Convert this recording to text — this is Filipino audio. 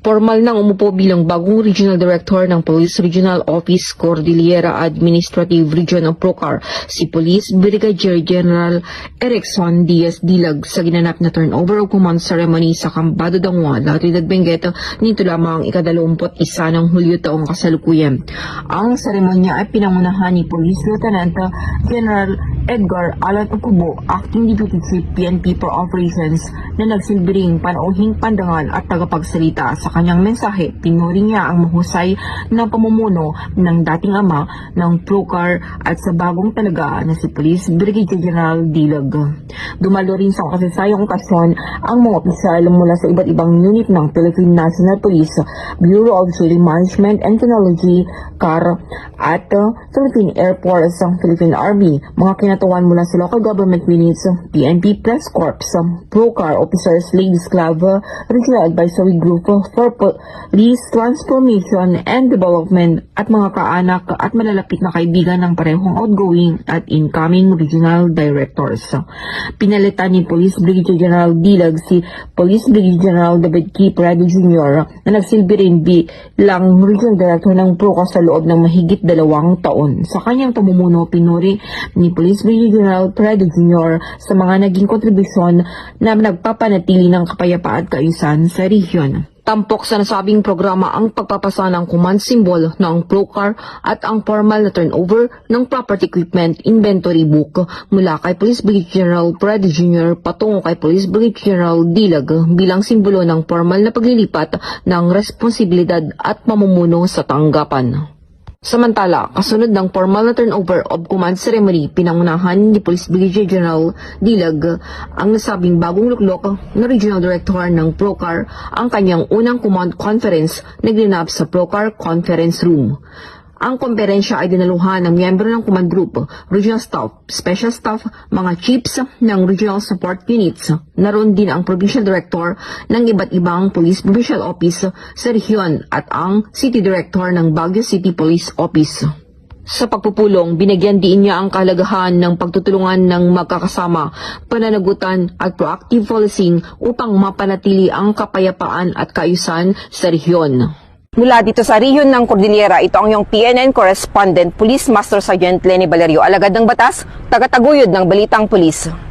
Formal nang umupo bilang bagong Regional Director ng Police Regional Office Cordillera Administrative Region of Procar si Police Brigadier General Erickson Diaz Dilag sa ginanap na turnover of command ceremony sa Cambado Dangwa, Latridad, Benguet nito lamang ika-21 ng Hulyo taong kasalukuyan. Ang seremonya ay pinangunahan ni Police Lieutenant General Edgar Alan Okubo, Acting Deputy Chief PNP for Operations, na nagsilbing panauhing pandangal at tagapagsalita. Sa kanyang mensahe, pinuri niya ang mahusay na pamumuno ng dating ama ng Procar at sa bagong talaga na si Police Brigadier General Dilag. Dumalo rin sa kasasayang okasyon ang mga opisyal mula sa iba't ibang unit ng Philippine National Police, Bureau of Civil Management and Technology, CAR, at Philippine Air Force, Philippine Army, mga kinatuan mula sa local government units, PNP Press Corps, Procar Officers Ladies Club, Regional Advisory Group for Police Transformation and Development, at mga kaanak at malalapit na kaibigan ng parehong outgoing at incoming regional directors. Pinalitan ni Police Brigadier General Dilag si Police Brigadier General David K. Prado Jr. na nagsilbi rin bilang Regional Director ng Procar sa loob ng mahigit 2 taon. Sa kanyang pamumuno, pinuri ni Police Brigadier General Prado Jr. sa mga naging kontribusyon na nagpapanatili ng kapayapaan at kaayusan sa rehiyon. Tampok sa nasabing programa ang pagpapasa ng command symbol ng Procar at ang formal na turnover ng property equipment inventory book mula kay Police Brigadier General Prado Jr. patungo kay Police Brigadier General Dilag bilang simbolo ng formal na paglilipat ng responsibilidad at pamumuno sa tanggapan. Samantala, kasunod ng formal na turnover of command ceremony, pinangunahan ni Police Brigadier General Dilag ang nasabing bagong luklok na Regional Director ng Procar ang kanyang unang command conference na ginanap sa Procar Conference Room. Ang komperensya ay dinaluhan ng miyembro ng Command Group, Regional Staff, Special Staff, mga chiefs ng Regional Support Units. Naroon din ang Provincial Director ng iba't ibang Police Provincial Office sa rehiyon at ang City Director ng Baguio City Police Office. Sa pagpupulong, binigyan din niya ang kahalagahan ng pagtutulungan ng magkakasama, pananagutan at proactive policing upang mapanatili ang kapayapaan at kaayusan sa rehiyon. Mula dito sa rehiyon ng Cordillera, ito ang iyong PNN Correspondent, Police Master Sergeant Lenny Valerio, alagad ng batas, tagataguyod ng Balitang Pulis.